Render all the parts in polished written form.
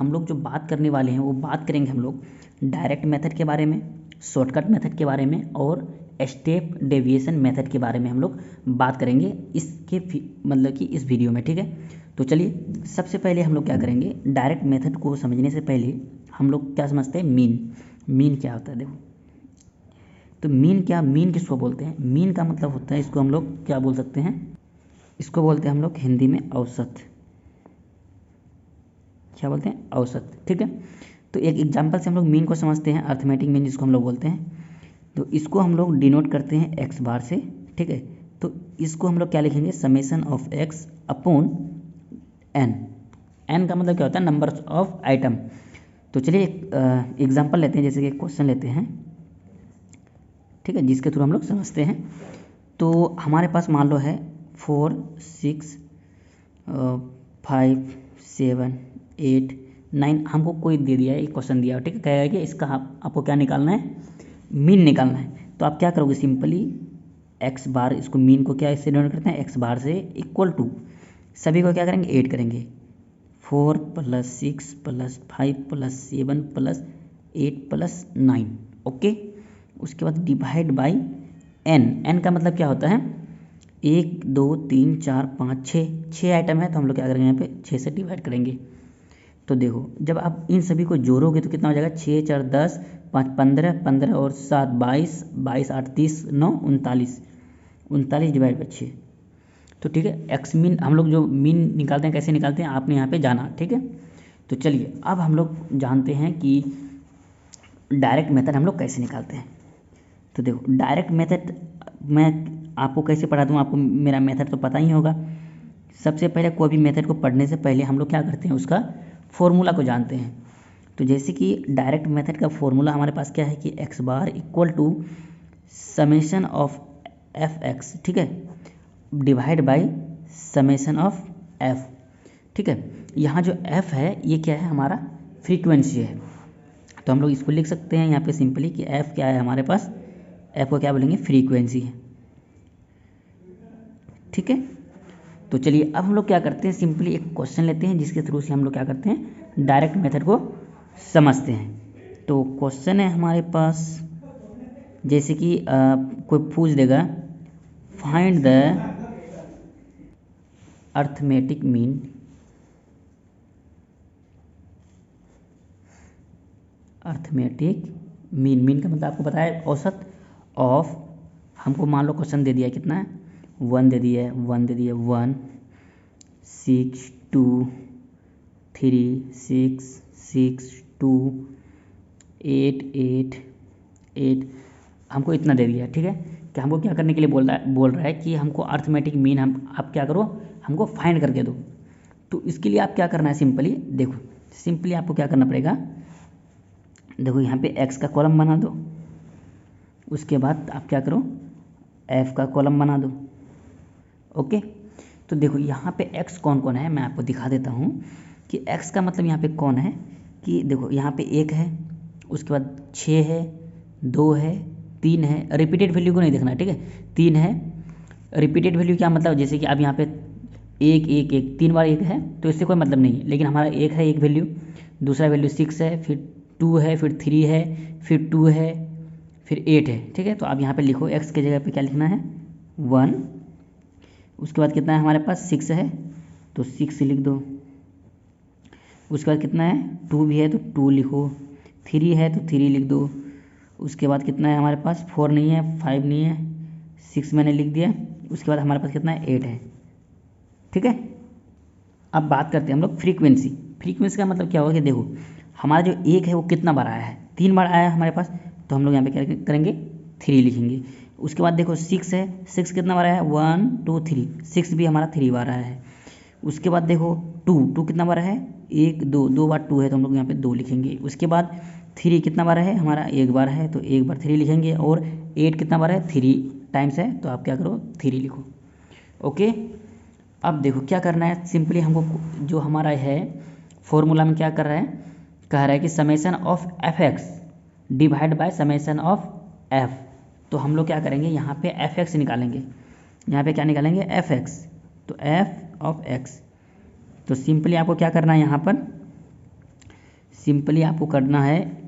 हम लोग जो बात करने वाले हैं वो बात करेंगे हम लोग डायरेक्ट मेथड के बारे में, शॉर्टकट मेथड के बारे में और स्टेप डेविएशन मेथड के बारे में हम लोग बात करेंगे इसके मतलब कि इस वीडियो में, ठीक है। तो चलिए सबसे पहले हम लोग क्या करेंगे, डायरेक्ट मेथड को समझने से पहले हम लोग क्या समझते हैं, मीन क्या होता है। देखो तो मीन किसको बोलते हैं, मीन का मतलब होता है, इसको हम लोग क्या बोल सकते हैं, इसको बोलते हैं हम लोग हिंदी में औसत, क्या बोलते हैं, औसत, ठीक है। तो एक एग्जांपल से हम लोग मीन को समझते हैं, अर्थमेटिक मीन जिसको हम लोग बोलते हैं। तो इसको हम लोग डिनोट करते हैं एक्स बार से, ठीक है। तो इसको हम लोग क्या लिखेंगे, summation of x upon n. N का मतलब क्या होता है, नंबर ऑफ आइटम। तो चलिए एक एग्जांपल लेते हैं, जैसे कि क्वेश्चन लेते हैं, ठीक है, जिसके थ्रू हम लोग समझते हैं। तो हमारे पास मान लो है 4 6 5 7 8 9, हमको कोई दे दिया है, एक क्वेश्चन दिया है, ठीक है, कहेगा कि इसका आपको क्या निकालना है, मीन निकालना है। तो आप क्या करोगे, सिंपली एक्स बार, इसको मीन को क्या इससे डिनोट करते हैं, एक्स बार से इक्वल टू सभी को क्या करेंगे, ऐड करेंगे, 4 + 6 + 5 + 7 + 8 + 9, ओके। उसके बाद डिवाइड बाई एन का मतलब क्या होता है, 1 2 3 4 5 6 आइटम है, तो हम लोग क्या करेंगे, यहाँ पे 6 से डिवाइड करेंगे। तो देखो जब आप इन सभी को जोड़ोगे तो कितना हो जाएगा, 6 4 10 5 15 15 और 7 22 22 8 30 9 39 39 डिवाइड बाई 6। तो ठीक है, एक्स मीन हम लोग जो मीन निकालते हैं कैसे निकालते हैं आपने यहाँ पे जाना, ठीक है। तो चलिए अब हम लोग जानते हैं कि डायरेक्ट मेथड हम लोग कैसे निकालते हैं। तो देखो डायरेक्ट मेथड मैं आपको कैसे पढ़ा दूँ, आपको मेरा मेथड तो पता ही होगा। सबसे पहले कोई भी मेथड को पढ़ने से पहले हम लोग क्या करते हैं, उसका फॉर्मूला को जानते हैं। तो जैसे कि डायरेक्ट मेथड का फॉर्मूला हमारे पास क्या है कि x bar equal to summation of f x, ठीक है, divide by summation of f, ठीक है। यहाँ जो एफ है ये क्या है, हमारा फ्रीक्वेंसी है। तो हम लोग इसको लिख सकते हैं यहाँ पे सिंपली कि एफ क्या है हमारे पास, एफ को क्या बोलेंगे, फ्रीक्वेंसी है, ठीक है। तो चलिए अब हम लोग क्या करते हैं, सिंपली एक क्वेश्चन लेते हैं जिसके थ्रू से हम लोग क्या करते हैं, डायरेक्ट मेथड को समझते हैं। तो क्वेश्चन है हमारे पास, जैसे कि कोई पूछ देगा, find the arithmetic mean mean का मतलब आपको पता है औसत ऑफ, हमको मान लो क्वेश्चन दे दिया है, कितना है, 1 दे दिया है, 1 6 2 3 6 6 2 8 8 8, हमको इतना दे दिया है, ठीक है। कि हमको क्या करने के लिए बोल रहा है कि हमको अर्थमेटिक मीन आप क्या करो, हमको फाइंड करके दो। तो इसके लिए आप क्या करना है, सिंपली देखो, सिंपली आपको क्या करना पड़ेगा, देखो यहाँ पे एक्स का कॉलम बना दो, उसके बाद आप क्या करो, एफ का कॉलम बना दो, ओके। तो देखो यहाँ पे एक्स कौन कौन है, मैं आपको दिखा देता हूँ कि एक्स का मतलब यहाँ पे कौन है, कि देखो यहाँ पे 1 है, उसके बाद 6 है, 2 है, 3 है, रिपीटेड वैल्यू को नहीं देखना, ठीक है, 3 है। रिपीटेड वैल्यू क्या मतलब, जैसे कि अब यहाँ पे 1 1 1 3 बार 1 है, तो इससे कोई मतलब नहीं, लेकिन हमारा 1 है, एक वैल्यू, दूसरा वैल्यू 6 है, फिर 2 है, फिर 3 है, फिर 2 है, फिर 8 है, ठीक है। तो आप यहाँ पे लिखो एक्स की जगह पे क्या लिखना है, 1, उसके बाद कितना है हमारे पास, 6 है, तो 6 लिख दो। उसके बाद कितना है, 2 भी है तो 2 लिखो, 3 है तो 3 लिख दो। उसके बाद कितना है हमारे पास, 4 नहीं है, 5 नहीं है, 6 मैंने लिख दिया। उसके बाद हमारे पास कितना है, 8 है, ठीक है। अब बात करते हैं हम लोग फ्रीक्वेंसी का मतलब क्या होगा कि देखो हमारा जो 1 है वो कितना बार आया है, 3 बार आया है हमारे पास, तो हम लोग यहाँ पे क्या करेंगे, 3 लिखेंगे। उसके बाद देखो 6 है, 6 कितना बार आया है, 1 2 3, 6 भी हमारा 3 बार आया है। उसके बाद देखो 2 कितना बार है, 1 2, 2 बार 2 है, तो हम लोग यहाँ पे 2 लिखेंगे। उसके बाद 3 कितना बार है हमारा, 1 बार है, तो 1 बार 3 लिखेंगे। और 8 कितना बार है, 3 टाइम्स है, तो आप क्या करो, 3 लिखो, ओके। अब देखो क्या करना है, सिंपली हमको जो हमारा है फॉर्मूला में क्या कर रहा है, कह रहा है कि summation of f x divide by summation of F. तो हम लोग क्या करेंगे, यहाँ पे एफ एक्स निकालेंगे, यहाँ पे क्या निकालेंगे, एफ एक्स, तो एफ ऑफ एक्स। तो सिंपली आपको क्या करना है, यहाँ पर सिंपली आपको करना है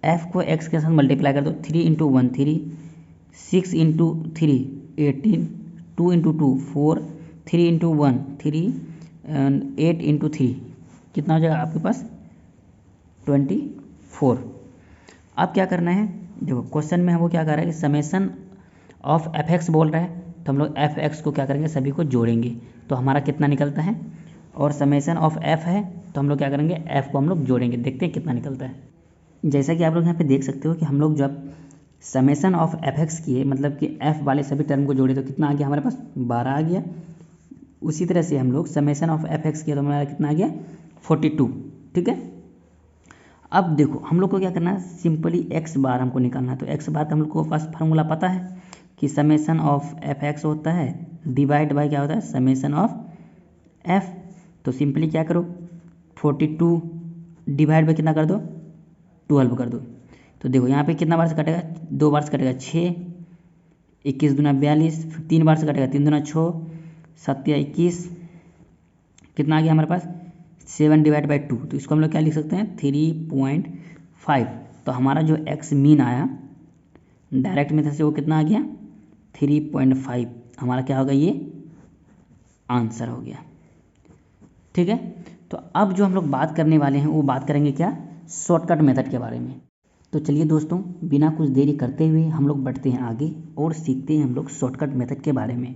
f को x के साथ मल्टीप्लाई कर दो, 3 into 1 3, 6 into 3 18, 2 into 2 4, 3 into 1 3 and 8 into 3 कितना हो जाएगा आपके पास 24। अब क्या करना है, देखो क्वेश्चन में हमको क्या कर रहा है कि समेसन ऑफ एफ एक्स बोल रहा है, तो हम लोग एफ एक्स को क्या करेंगे, सभी को जोड़ेंगे, तो हमारा कितना निकलता है, और समेसन ऑफ एफ है तो हम लोग क्या करेंगे, एफ को हम लोग जोड़ेंगे, देखते हैं कितना निकलता है। जैसा कि आप लोग यहाँ पे देख सकते हो कि हम लोग जब समेसन ऑफ एफ एक्स किए, मतलब कि एफ वाले सभी टर्म को जोड़े तो कितना आ गया हमारे पास 12 आ गया। उसी तरह से हम लोग समेसन ऑफ एफ एक्स किया तो हमारा कितना आ गया 42। ठीक है, अब देखो हम लोग को क्या करना है, सिंपली एक्स बार हमको निकालना है, तो एक्स बार का हम लोग को पास फार्मूला पता है कि समेसन ऑफ एफ एक्स होता है डिवाइड बाय क्या होता है समेसन ऑफ एफ। तो सिंपली क्या करो 42 डिवाइड बाय कितना कर दो 12 कर दो, तो देखो यहाँ पे कितना बार से कटेगा, 2 बार से कटेगा 6, 21 दूना 42, 3 बार से कटेगा 3 दूना 6, 7 या 21, कितना आ गया हमारे पास 7 डिवाइड बाई 2, तो इसको हम लोग क्या लिख सकते हैं 3.5। तो हमारा जो एक्स मीन आया डायरेक्ट मेथड से वो कितना आ गया 3.5, हमारा क्या होगा ये आंसर हो गया। ठीक है, तो अब जो हम लोग बात करने वाले हैं वो बात करेंगे क्या, शॉर्टकट मेथड के बारे में। तो चलिए दोस्तों बिना कुछ देरी करते हुए हम लोग बढ़ते हैं आगे और सीखते हैं हम लोग शॉर्टकट मेथड के बारे में।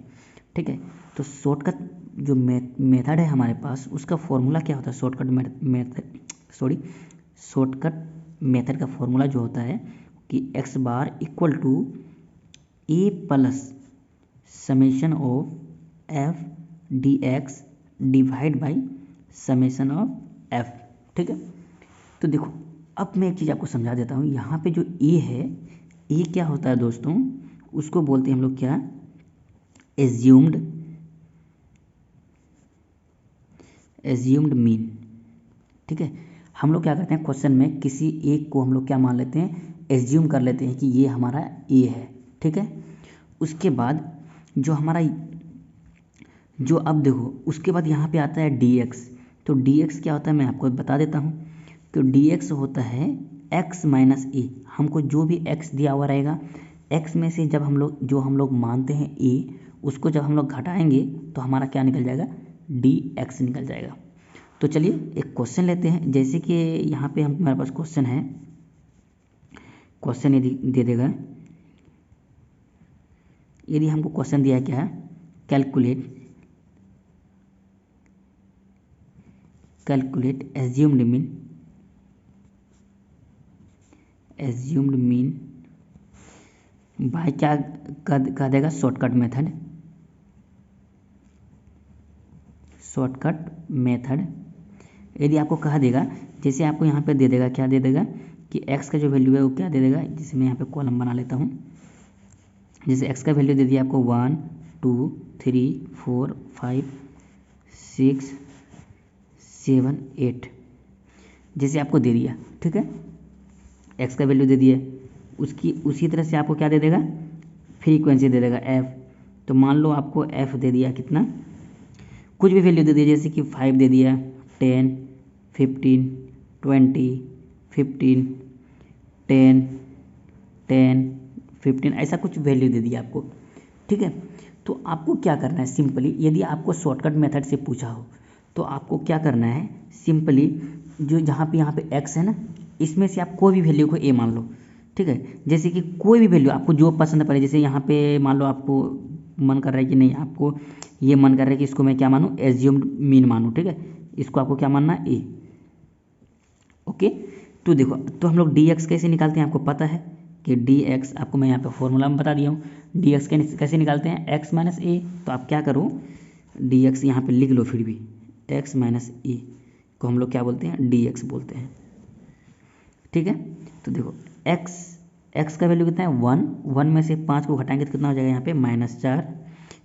ठीक है, तो शॉर्टकट जो मेथड है हमारे पास उसका फॉर्मूला क्या होता है, शॉर्टकट मेथड का फॉर्मूला जो होता है कि x bar equal to a plus summation of F D x divide by summation of f. ठीक है, तो देखो अब मैं एक चीज़ आपको समझा देता हूँ, यहाँ पे जो ए है, ए क्या होता है दोस्तों, उसको बोलते हैं हम लोग क्या, एज्यूम्ड मीन। ठीक है, हम लोग क्या करते हैं क्वेश्चन में किसी एक को हम लोग क्या मान लेते हैं, एज्यूम कर लेते हैं कि ये हमारा ए है। ठीक है, उसके बाद जो हमारा जो अब देखो उसके बाद यहाँ पे आता है डी एक्स। तो डी एक्स क्या होता है मैं आपको बता देता हूँ, तो डी एक्स होता है एक्स माइनस ए। हमको जो भी एक्स दिया हुआ रहेगा, एक्स में से जब हम लोग मानते हैं ए, उसको जब हम लोग घटाएंगे तो हमारा क्या निकल जाएगा, डी एक्स निकल जाएगा। तो चलिए एक क्वेश्चन लेते हैं, जैसे कि यहाँ पे हमारे पास क्वेश्चन है, क्वेश्चन यदि दे देगा, यदि हमको क्वेश्चन दिया क्या है, कैलकुलेट एज्यूम्ड मीन बाय क्या कह देगा, शॉर्टकट मेथड। यदि आपको कहा देगा, जैसे आपको यहाँ पे दे देगा, क्या दे देगा कि x का जो वैल्यू है वो क्या दे देगा, जिसे मैं यहाँ पे कॉलम बना लेता हूँ, जैसे x का वैल्यू दे दिया आपको 1 2 3 4 5 6 7 8, जैसे आपको दे दिया। ठीक है, x का वैल्यू दे दिया, उसकी उसी तरह से आपको क्या दे देगा, फ्रीक्वेंसी दे देगा f। तो मान लो आपको f दे दिया कितना, कुछ भी वैल्यू दे दिया, जैसे कि 5 दे दिया, 10 15 20 15 10 10 15, ऐसा कुछ वैल्यू दे दिया आपको। ठीक है, तो आपको क्या करना है, सिंपली यदि आपको शॉर्टकट मेथड से पूछा हो तो आपको क्या करना है, सिंपली जो यहाँ पे x है ना, इसमें से आप कोई भी वैल्यू को a मान लो। ठीक है, जैसे कि कोई भी वैल्यू आपको जो पसंद पड़े, जैसे यहाँ पे मान लो आपको मन कर रहा है कि नहीं, आपको ये मन कर रहा है कि इसको मैं क्या मानूँ, एज्यूम्ड मीन मानूँ। ठीक है, इसको आपको क्या मानना है, ए। ओके, तो देखो तो हम लोग डी एक्स कैसे निकालते हैं, आपको पता है कि डी एक्स, आपको मैं यहाँ पे फॉर्मूला में बता दिया हूँ, डी एक्स कैसे निकालते हैं, एक्स माइनस ए। तो आप क्या करो, डी एक्स यहाँ पर लिख लो, फिर भी एक्स माइनस ए को हम लोग क्या बोलते हैं, डी एक्स बोलते हैं। ठीक है, तो देखो एक्स का वैल्यू कितना है 1, 1 में से 5 को घटाएंगे तो कितना हो जाएगा यहाँ पे -4,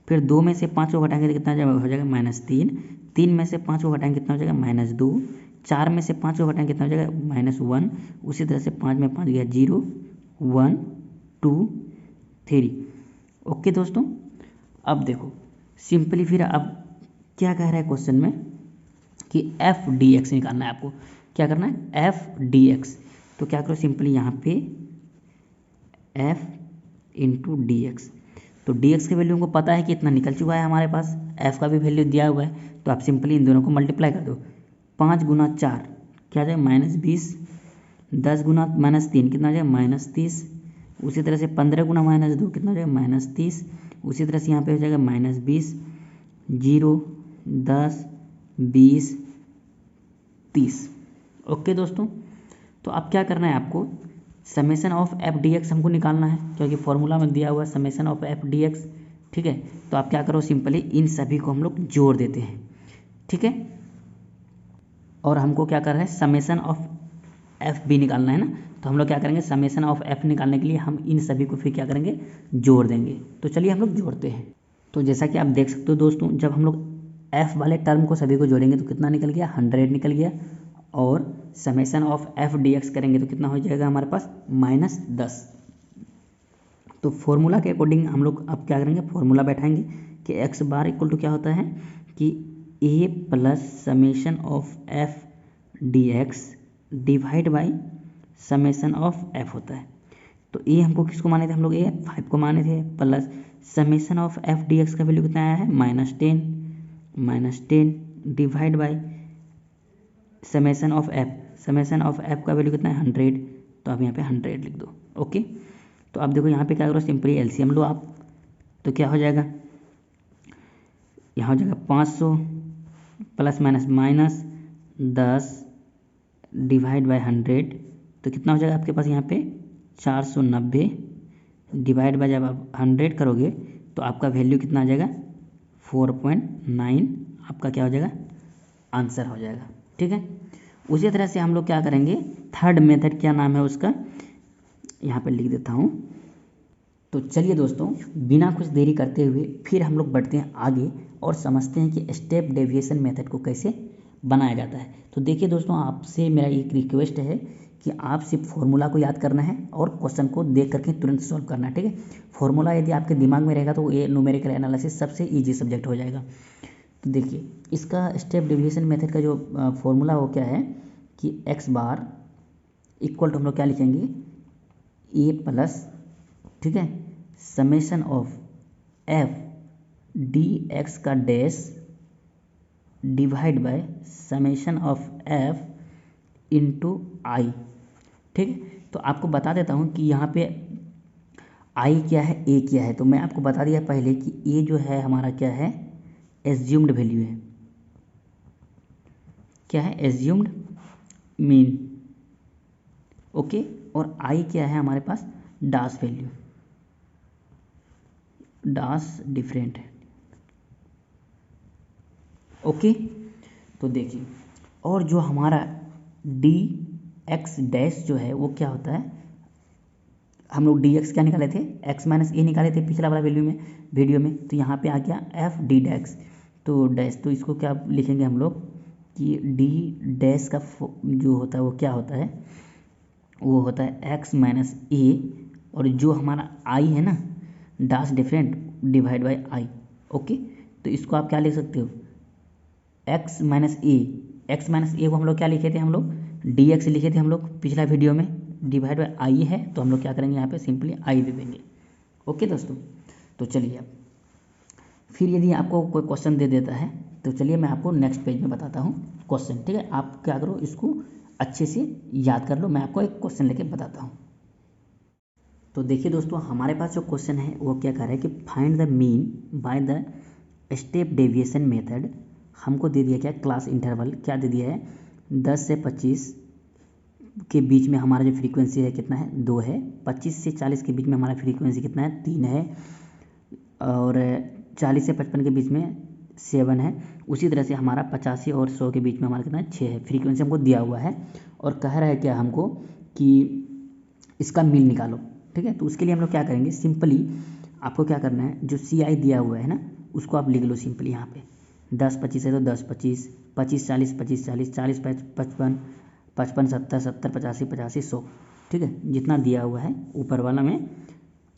फिर 2 में से 5 को घटाएंगे तो कितना हो जाएगा -3, 3 में से 5 को घटाएंगे कितना हो जाएगा -2, 4 में से 5 को घटाएंगे कितना हो जाएगा -1, उसी तरह से 5 में 5 गया 0 1 2 3। ओके दोस्तों, अब देखो सिंपली फिर अब क्या कह रहा है क्वेश्चन में कि एफ डी एक्स निकालना है आपको। क्या करना है, एफ डी एक्स। तो क्या करो सिंपली यहाँ पे एफ इंटू डी एक्स। तो डी एक्स की वैल्यू हमको पता है कि इतना निकल चुका है हमारे पास, एफ का भी वैल्यू दिया हुआ है, तो आप सिंपली इन दोनों को मल्टीप्लाई कर दो। 5 गुना 4 क्या आ जाएगा -20, 10 गुना -3 कितना आ जाएगा -30, उसी तरह से 15 गुना -2 कितना हो जाएगा -30, उसी तरह से यहाँ पे हो जाएगा -20, 0, 10, 20, 30। ओके दोस्तों, तो अब क्या करना है आपको, summation of F D x हमको निकालना है, क्योंकि फॉर्मूला में दिया हुआ है summation of F D x. ठीक है, तो आप क्या करो सिंपली इन सभी को हम लोग जोड़ देते हैं। ठीक है, और हमको क्या कर रहा है, समेसन ऑफ एफ बी निकालना है ना, तो हम लोग क्या करेंगे, समेसन ऑफ एफ निकालने के लिए हम इन सभी को फिर क्या करेंगे, जोड़ देंगे। तो चलिए हम लोग जोड़ते हैं। तो जैसा कि आप देख सकते हो दोस्तों, जब हम लोग एफ वाले टर्म को सभी को जोड़ेंगे तो कितना निकल गया, 100 निकल गया, और summation of F D x करेंगे तो कितना हो जाएगा हमारे पास -10। तो फॉर्मूला के अकॉर्डिंग हम लोग अब क्या करेंगे, फॉर्मूला बैठाएंगे कि एक्स बार इक्वल टू क्या होता है कि A plus summation of F D x divide by summation of F होता है। तो ए हमको किसको माने थे, हम लोग ए 5 को माने थे, plus summation of F D X का वैल्यू कितना आया है -10 divide by summation of F का वैल्यू कितना है 100, तो आप यहाँ पे 100 लिख दो। ओके, तो आप देखो यहाँ पे क्या करो, सिंपली एलसीएम लो आप, तो क्या हो जाएगा, यहाँ हो जाएगा 500 प्लस माइनस 10 डिवाइड बाई 100, तो कितना हो जाएगा आपके पास यहाँ पे 490 डिवाइड बाई, जब आप 100 करोगे तो आपका वैल्यू कितना आ जाएगा 4.9, आपका क्या हो जाएगा, आंसर हो जाएगा। ठीक है, उसी तरह से हम लोग क्या करेंगे, थर्ड मेथड क्या नाम है उसका, यहाँ पे लिख देता हूँ। तो चलिए दोस्तों, बिना कुछ देरी करते हुए फिर हम लोग बढ़ते हैं आगे और समझते हैं कि स्टेप डेविएशन मेथड को कैसे बनाया जाता है। तो देखिए दोस्तों, आपसे मेरा एक रिक्वेस्ट है कि आप सिर्फ फॉर्मूला को याद करना है और क्वेश्चन को देख करके तुरंत सॉल्व करना है। ठीक है, फॉर्मूला यदि आपके दिमाग में रहेगा तो ये न्यूमेरिकल एनालिसिस सबसे ईजी सब्जेक्ट हो जाएगा। तो देखिए, इसका स्टेप डेविएशन मेथड का जो फॉर्मूला वो क्या है कि एक्स बार इक्वल टू हम लोग क्या लिखेंगे, ए प्लस, ठीक है, summation of F D X का dash divide by summation of F into I. ठीक है, तो आपको बता देता हूँ कि यहाँ पे आई क्या है, ए क्या है। तो मैं आपको बता दिया पहले कि ए जो है हमारा क्या है, एज्यूम्ड वैल्यू है, क्या है, एज्यूम्ड मीन। ओके, और आई क्या है हमारे पास, डास वैल्यू, डास डिफरेंट है। ओके, तो देखिए, और जो हमारा डी एक्स डैश जो है वो क्या होता है, हम लोग डी एक्स क्या निकाले थे, एक्स माइनस ए निकाले थे पिछला वाला वीडियो में, तो यहाँ पे आ गया एफ डी डैश, तो डैश, तो इसको क्या लिखेंगे हम लोग कि डी डैश का जो होता है वो क्या होता है, वो होता है एक्स माइनस ए, और जो हमारा आई है ना, dance different divide by I. Okay, तो इसको आप क्या लिख सकते हो, एक्स माइनस ए को हम लोग क्या लिखे थे, हम लोग डी एक्स लिखे थे हम लोग पिछला वीडियो में, डिवाइड बाई आई है, तो हम लोग क्या करेंगे यहाँ पे सिंपली आई दे देंगे। ओके दोस्तों, तो चलिए अब फिर यदि आपको कोई क्वेश्चन दे देता है तो चलिए मैं आपको नेक्स्ट पेज में बताता हूँ क्वेश्चन। ठीक है, आप क्या करो, इसको अच्छे से याद कर लो, मैं आपको एक क्वेश्चन लेके बताता हूँ। तो देखिए दोस्तों, हमारे पास जो क्वेश्चन है वो क्या कर रहा है कि find the mean by the step deviation method. हमको दे दिया क्या, क्लास इंटरवल क्या दे दिया है, 10 से 25 के बीच में हमारा जो फ्रीक्वेंसी है कितना है, 2 है, 25 से 40 के बीच में हमारा फ्रीक्वेंसी कितना है, 3 है, और 40 से 55 के बीच में 7 है। उसी तरह से हमारा 85 और 100 के बीच में हमारा कितना है, 6 है। फ्रीक्वेंसी हमको दिया हुआ है और कह रहा है क्या हमको कि इसका मीन निकालो। ठीक है, तो उसके लिए हम लोग क्या करेंगे, सिंपली आपको क्या करना है, जो सी आई दिया हुआ है ना उसको आप लिख लो सिंपली यहाँ पे, 10-25 है तो 10-25, 25-40, 25-40, 40-55, 55-70, 70-85, 85-100। ठीक है, जितना दिया हुआ है ऊपर वाला में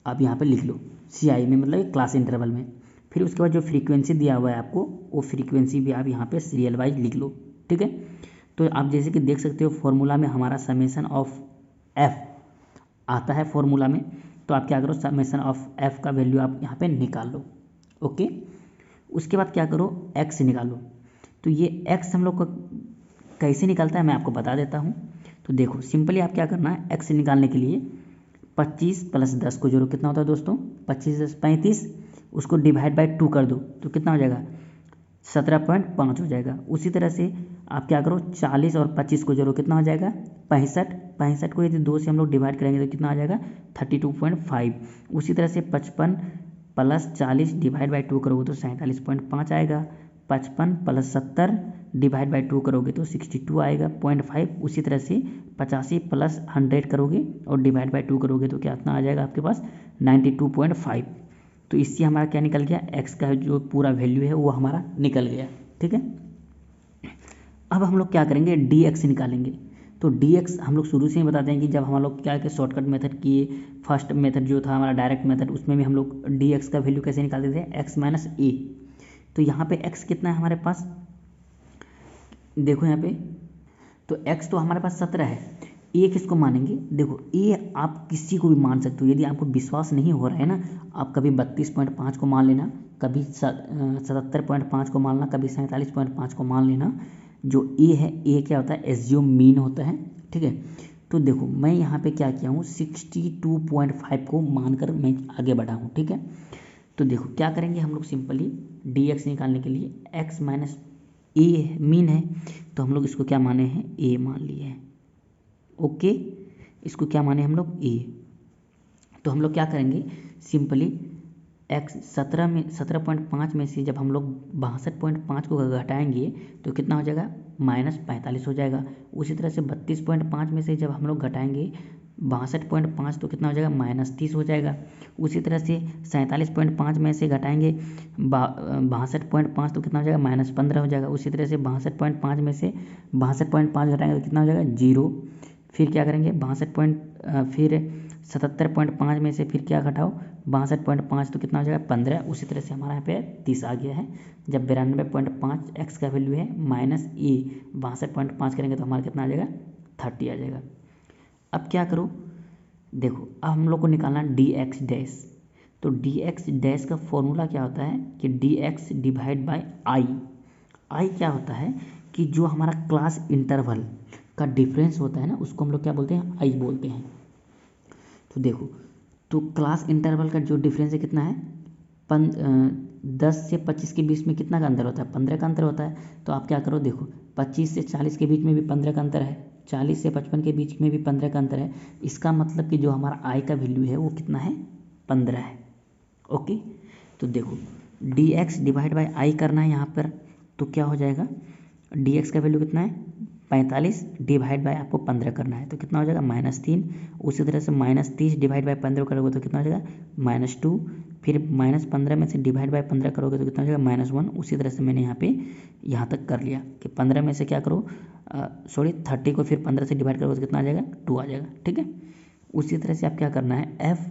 आप यहाँ पे लिख लो, सी आई में मतलब क्लास इंटरवल में। फिर उसके बाद जो फ्रीक्वेंसी दिया हुआ है आपको, वो फ्रीक्वेंसी भी आप यहाँ पे सीरियल वाइज लिख लो। ठीक है, तो आप जैसे कि देख सकते हो फॉर्मूला में हमारा समेसन ऑफ एफ आता है फॉर्मूला में, तो आप क्या करो समेसन ऑफ एफ का वैल्यू आप यहाँ पे निकाल लो। ओके, उसके बाद क्या करो एक्स निकालो। तो ये एक्स हम लोग को कैसे निकलता है मैं आपको बता देता हूँ। तो देखो सिंपली आप क्या करना है, एक्स निकालने के लिए 25 + 10 को जोड़ो, कितना होता है दोस्तों 25 + 10 35, उसको डिवाइड बाय 2 कर दो तो कितना हो जाएगा 17.5 हो जाएगा। उसी तरह से आप क्या करो 40 और 25 को जोड़ो, कितना हो जाएगा 65, 65 को यदि 2 से हम लोग डिवाइड करेंगे तो कितना आ जाएगा 32.5। उसी तरह से 55 + 40 डिवाइड बाय 2 करोगे तो 47.5 आएगा। 55 + 70 डिवाइड बाय 2 करोगे तो 62 आएगा 0.5। उसी तरह से 85 + 100 करोगे और डिवाइड बाय 2 करोगे तो क्या इतना आ जाएगा आपके पास 92.5। तो इससे हमारा क्या निकल गया, एक्स का जो पूरा वैल्यू है वो हमारा निकल गया। ठीक है, अब हम लोग क्या करेंगे डी एक्स निकालेंगे। तो डी एक्स हम लोग शुरू से ही बताते हैं कि जब हम लोग क्या शॉर्टकट मेथड किए, फर्स्ट मेथड जो था हमारा डायरेक्ट मेथड, उसमें भी हम लोग डी एक्स का वैल्यू कैसे निकालते थे एक्स माइनस ए। तो यहाँ पे एक्स कितना है हमारे पास, देखो यहाँ पे तो एक्स तो हमारे पास 17 है, ए किसको मानेंगे, देखो ए आप किसी को भी मान सकते हो। यदि आपको विश्वास नहीं हो रहा है ना, आप कभी 32.5 को मान लेना, कभी 77.5 को मानना, कभी 47.5 को मान लेना। जो ए है, ए क्या होता है एज्यूम मीन होता है। ठीक है, तो देखो मैं यहाँ पे क्या किया हूँ 62.5 को मानकर मैं आगे बढ़ा हूँ। ठीक है, तो देखो क्या करेंगे हम लोग सिंपली डी एक्स निकालने के लिए एक्स माइनस ए मीन है, तो हम लोग इसको क्या माने हैं ए मान लिए हैं। ओके, इसको क्या माने हम लोग ए। तो हम लोग क्या करेंगे सिंपली एक्स 17.5 में से जब हम लोग 62.5 को घटाएंगे तो कितना हो जाएगा -45 हो जाएगा। उसी तरह से 32.5 में से जब हम लोग घटाएंगे 62.5 तो कितना हो जाएगा -30 हो जाएगा। उसी तरह से 47.5 में से घटाएंगे 62.5 तो कितना हो जाएगा -15 हो जाएगा। उसी तरह से 62.5 में से 62.5 घटाएंगे तो कितना हो जाएगा 0। फिर क्या करेंगे फिर 77.5 में से फिर क्या घटाओ 62.5 तो कितना हो जाएगा 15। उसी तरह से हमारा यहाँ पे 30 आ गया है। जब 92.5 एक्स का वैल्यू है माइनस ए 62.5 करेंगे तो हमारा कितना आ जाएगा 30 आ जाएगा। अब क्या करो, देखो अब हम लोग को निकालना डी एक्स डैश। तो डी एक्स डैश का फॉर्मूला क्या होता है कि D x divide by I. I क्या होता है कि जो हमारा क्लास इंटरवल का डिफरेंस होता है ना, उसको हम लोग क्या बोलते हैं आई बोलते हैं। तो देखो तो क्लास इंटरवल का जो डिफरेंस है कितना है 10 से 25 के बीच में कितना का अंतर होता है 15 का अंतर होता है। तो आप क्या करो, देखो 25 से 40 के बीच में भी 15 का अंतर है, 40 से 55 के बीच में भी 15 का अंतर है। इसका मतलब कि जो हमारा आई का वैल्यू है वो कितना है 15 है। ओके, तो देखो डी एक्स डिवाइड बाई आई करना है यहाँ पर, तो क्या हो जाएगा डी एक्स का वैल्यू कितना है 45 डिवाइड बाय आपको 15 करना है तो कितना हो जाएगा -3। उसी तरह से -30 डिवाइड बाय 15 करोगे तो कितना हो जाएगा -2। फिर -15 में से डिवाइड बाय 15 करोगे तो कितना हो जाएगा -1। उसी तरह से मैंने यहाँ पे यहाँ तक कर लिया कि 15 में से क्या करो 30 को फिर 15 से डिवाइड करोगे तो कितना आ जाएगा 2 आ जाएगा। ठीक है, उसी तरह से आप क्या करना है एफ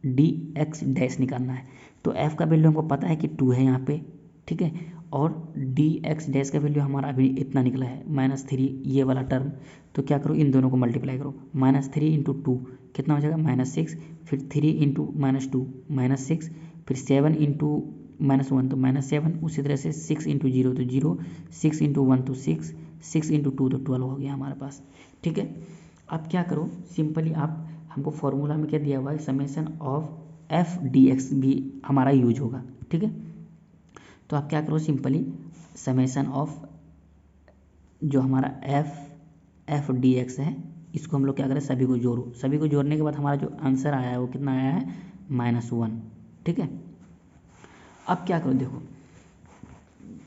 डी एक्स डैश निकालना है। तो एफ का वैल्यू हमको पता है कि 2 है यहाँ पे। ठीक है, और डी एक्स डैश का वैल्यू हमारा अभी इतना निकला है -3 ये वाला टर्म। तो क्या करो इन दोनों को मल्टीप्लाई करो, -3 × 2 कितना हो जाएगा -6, फिर 3 × -2 -6, फिर 7 × -1 तो -7। उसी तरह से 6 × 0 तो 0, 6 × 1 तो 6, 6 × 2 तो 12 हो गया हमारे पास। ठीक है, अब क्या करो सिंपली आप हमको फॉर्मूला में क्या दिया हुआ है summation of F D x भी हमारा यूज होगा। ठीक है, तो आप क्या करो सिंपली समेसन ऑफ जो हमारा एफ डी एक्स है इसको हम लोग क्या करें सभी को जोड़ो। सभी को जोड़ने के बाद हमारा जो आंसर आया है वो कितना आया है -1। ठीक है, अब क्या करो, देखो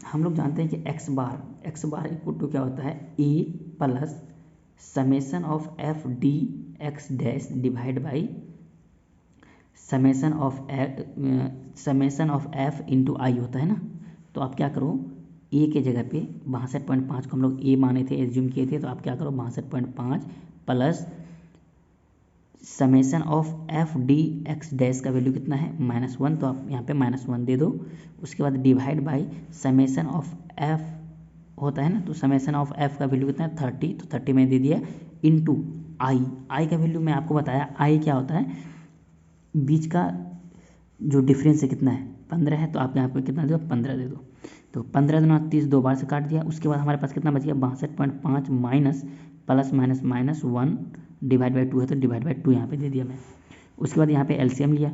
हम लोग जानते हैं कि एक्स बार इक्वल टू क्या होता है A plus summation of F D X dash divide by summation of F into I होता है ना। तो आप क्या करो ए के जगह पे 62.5 को हम लोग ए माने थे एज्यूम किए थे, तो आप क्या करो 62.5 plus summation of F D X dash का वैल्यू कितना है -1, तो आप यहाँ पे -1 दे दो। उसके बाद divide by summation of F होता है ना, तो समेसन ऑफ एफ का वैल्यू कितना है 30, तो 30 मैंने दे दिया इनटू आई का वैल्यू मैं आपको बताया आई क्या होता है, बीच का जो डिफरेंस है कितना है 15 है, तो आप यहाँ पे कितना दे दो 15 दे दो, तो 15 दूना 30 दो बार से काट दिया। उसके बाद हमारे पास कितना बच गया 62.5 minus plus minus minus 1 divide by 2 है, तो डिवाइड बाई 2 यहाँ पे दे दिया मैं। उसके बाद यहाँ पे एलसीएम लिया,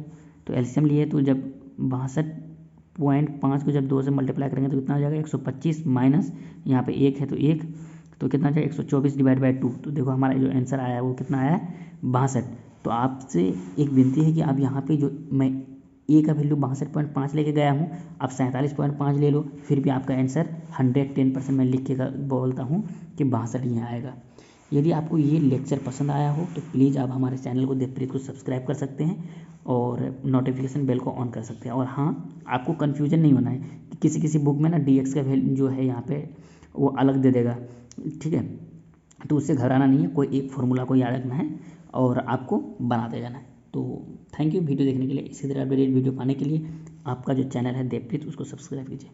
तो एलसीएम लिए तो जब 62.5 को जब 2 से मल्टीप्लाई करेंगे तो कितना हो जाएगा 125 माइनस यहाँ पे 1 है तो 1, तो कितना हो जाएगा 124 डिवाइड बाई 2। तो देखो हमारा जो आंसर आया है वो कितना आया है 62। तो आपसे एक विनती है कि आप यहाँ पे जो मैं ए का वैल्यू 62.5 लेके गया हूँ, आप 47.5 ले लो, फिर भी आपका आंसर 110% मैं लिख के बोलता हूँ कि 62 यहाँ आएगा। यदि आपको ये लेक्चर पसंद आया हो तो प्लीज़ आप हमारे चैनल को देवप्रीत को सब्सक्राइब कर सकते हैं और नोटिफिकेशन बेल को ऑन कर सकते हैं। और हाँ, आपको कन्फ्यूजन नहीं होना है कि किसी किसी बुक में ना dx का वैल्यू जो है यहाँ पे वो अलग दे देगा, ठीक है, तो उससे घबराना नहीं है, कोई एक फॉर्मूला को याद रखना है और आपको बनाते जाना है। तो थैंक यू वीडियो देखने के लिए। इसी तरह अपडेटेड वीडियो पाने के लिए आपका जो चैनल है देवप्रीत उसको सब्सक्राइब कीजिए।